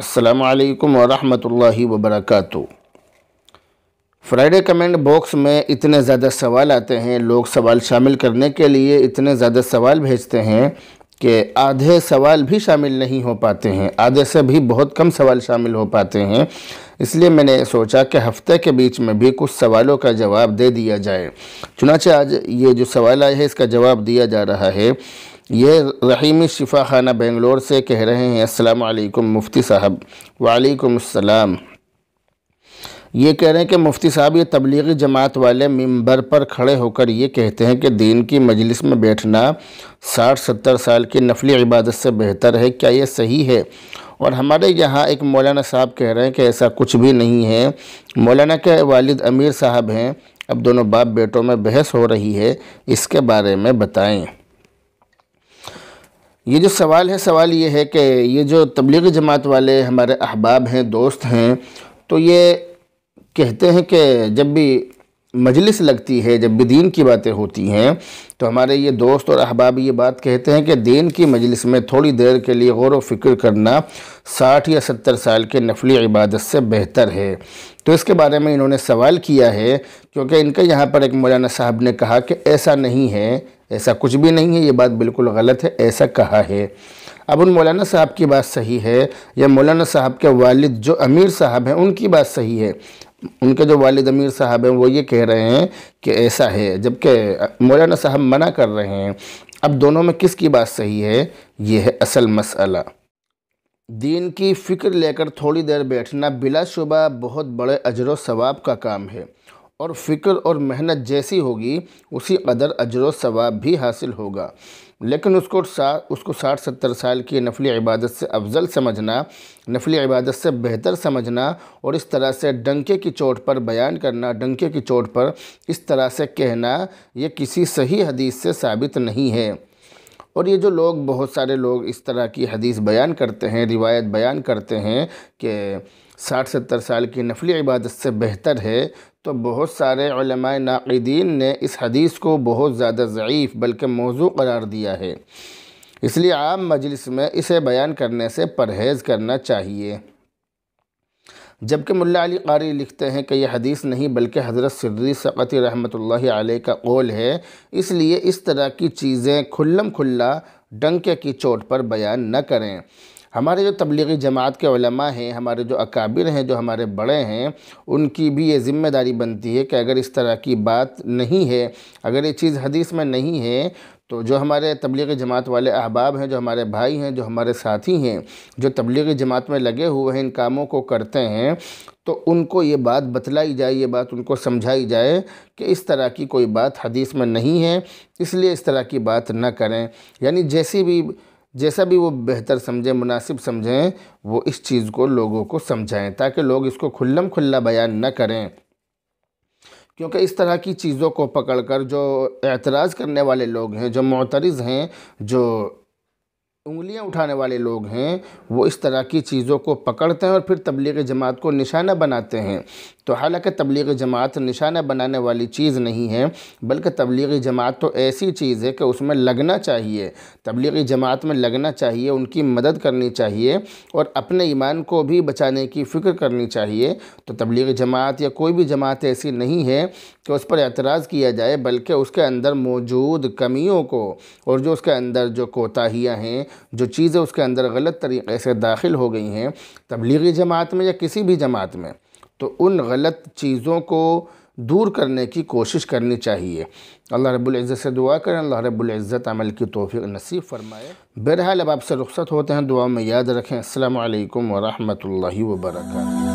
السلام علیکم ورحمۃ اللہ وبرکاتہ۔ فرائیڈے کمنٹ باکس میں اتنے زیادہ سوال آتے ہیں، لوگ سوال شامل کرنے کے لیے اتنے زیادہ سوال بھیجتے ہیں کہ آدھے سوال بھی شامل نہیں ہو پاتے ہیں، آدھے سے بھی بہت کم سوال شامل ہو پاتے ہیں۔ اس لیے میں نے سوچا کہ ہفتے کے بیچ میں بھی کچھ سوالوں کا جواب دے دیا جائے۔ چنانچہ آج یہ جو سوال آئے ہیں اس کا جواب دیا جا رہا ہے۔ یہ رحیمی شفا خانہ بنگلور سے کہہ رہے ہیں، السلام علیکم مفتی صاحب۔ وعلیکم السلام۔ یہ کہہ رہے ہیں کہ مفتی صاحب، یہ تبلیغی جماعت والے ممبر پر کھڑے ہو کر یہ کہتے ہیں کہ دین کی مجلس میں بیٹھنا 60-70 سال کی نفلی عبادت سے بہتر ہے، کیا یہ صحیح ہے؟ اور ہمارے یہاں ایک مولانا صاحب کہہ رہے ہیں کہ ایسا کچھ بھی نہیں ہے۔ مولانا کے والد امیر صاحب ہیں، اب دونوں باپ بیٹوں میں بحث ہو رہی ہے، اس کے بارے میں بتائیں۔ یہ جو سوال ہے، سوال یہ ہے کہ یہ جو تبلیغی جماعت والے ہمارے احباب ہیں، دوست ہیں، تو یہ کہتے ہیں کہ جب بھی مجلس لگتی ہے، جب بھی دین کی باتیں ہوتی ہیں، تو ہمارے یہ دوست اور احباب یہ بات کہتے ہیں کہ دین کی مجلس میں تھوڑی دیر کے لیے غور و فکر کرنا 60 یا 70 سال کے نفلی عبادت سے بہتر ہے۔ تو اس کے بارے میں انہوں نے سوال کیا ہے، کیونکہ ان کے یہاں پر ایک مولانا صاحب نے کہا کہ ایسا نہیں ہے، ایسا کچھ بھی نہیں ہے، یہ بات بالکل غلط ہے، ایسا کہا ہے۔ اب ان مولانا صاحب کی بات صحیح ہے یا مولانا صاحب کے والد جو امیر صاحب ہیں ان کی بات صحیح ہے؟ ان کے جو والد امیر صاحب ہیں وہ یہ کہہ رہے ہیں کہ ایسا ہے، جبکہ مولانا صاحب منع کر رہے ہیں۔ اب دونوں میں کس کی بات صحیح ہے؟ یہ ہے اصل مسئلہ۔ دین کی فکر لے کر تھوڑی دیر بیٹھنا بلا شبہ بہت بڑے اجر و ثواب کا کام ہے، اور فکر اور محنت جیسی ہوگی اسی قدر اجر و ثواب بھی حاصل ہوگا۔ لیکن اس کو 60-70 سال کی نفلی عبادت سے افضل سمجھنا، نفلی عبادت سے بہتر سمجھنا، اور اس طرح سے ڈنکے کی چوٹ پر بیان کرنا، ڈنکے کی چوٹ پر اس طرح سے کہنا، یہ کسی صحیح حدیث سے ثابت نہیں ہے۔ اور یہ جو لوگ، بہت سارے لوگ اس طرح کی حدیث بیان کرتے ہیں، روایت بیان کرتے ہیں کہ 60-70 سال کی نفلی عبادت سے بہتر ہے، تو بہت سارے علماء ناقدین نے اس حدیث کو بہت زیادہ ضعیف بلکہ موضوع قرار دیا ہے۔ اس لیے عام مجلس میں اسے بیان کرنے سے پرہیز کرنا چاہیے۔ جبکہ ملا علی قاری لکھتے ہیں کہ یہ حدیث نہیں بلکہ حضرت سری سقطی رحمۃ اللہ علیہ کا قول ہے، اس لیے اس طرح کی چیزیں کھلم کھلا ڈنکے کی چوٹ پر بیان نہ کریں۔ ہمارے جو تبلیغی جماعت کے علماء ہیں، ہمارے جو اکابر ہیں، جو ہمارے بڑے ہیں، ان کی بھی یہ ذمہ داری بنتی ہے کہ اگر اس طرح کی بات نہیں ہے، اگر یہ چیز حدیث میں نہیں ہے، تو جو ہمارے تبلیغی جماعت والے احباب ہیں، جو ہمارے بھائی ہیں، جو ہمارے ساتھی ہیں، جو تبلیغی جماعت میں لگے ہوئے ہیں، ان کاموں کو کرتے ہیں، تو ان کو یہ بات بتلائی جائے، یہ بات ان کو سمجھائی جائے کہ اس طرح کی کوئی بات حدیث میں نہیں ہے، اس لیے اس طرح کی بات نہ کریں۔ یعنی جیسا بھی وہ بہتر سمجھیں، مناسب سمجھیں، وہ اس چیز کو لوگوں کو سمجھائیں تاکہ لوگ اس کو کھلم کھلا بیان نہ کریں۔ کیونکہ اس طرح کی چیزوں کو پکڑ کر جو اعتراض کرنے والے لوگ ہیں، جو معترض ہیں، جو انگلیاں اٹھانے والے لوگ ہیں، وہ اس طرح کی چیزوں کو پکڑتے ہیں اور پھر تبلیغی جماعت کو نشانہ بناتے ہیں۔ تو حالانکہ تبلیغی جماعت نشانہ بنانے والی چیز نہیں ہے، بلکہ تبلیغی جماعت تو ایسی چیز ہے کہ اس میں لگنا چاہیے، تبلیغی جماعت میں لگنا چاہیے، ان کی مدد کرنی چاہیے، اور اپنے ایمان کو بھی بچانے کی فکر کرنی چاہیے۔ تو تبلیغی جماعت یا کوئی بھی جماعت ایسی نہیں ہے کہ اس پر اعتراض کیا جائے، بلکہ اس کے اندر موجود کمیوں کو، اور جو اس کے اندر جو کوتاہیاں ہیں، جو چیزیں اس کے اندر غلط طریقے سے داخل ہو گئی ہیں تبلیغی جماعت میں یا کسی بھی جماعت میں، تو ان غلط چیزوں کو دور کرنے کی کوشش کرنی چاہیے۔ اللہ رب العزت سے دعا کریں، اللہ رب العزت عمل کی توفیق نصیب فرمائے۔ بہرحال اب آپ سے رخصت ہوتے ہیں، دعا میں یاد رکھیں۔ السلام علیکم ورحمۃ اللہ وبرکاتہ۔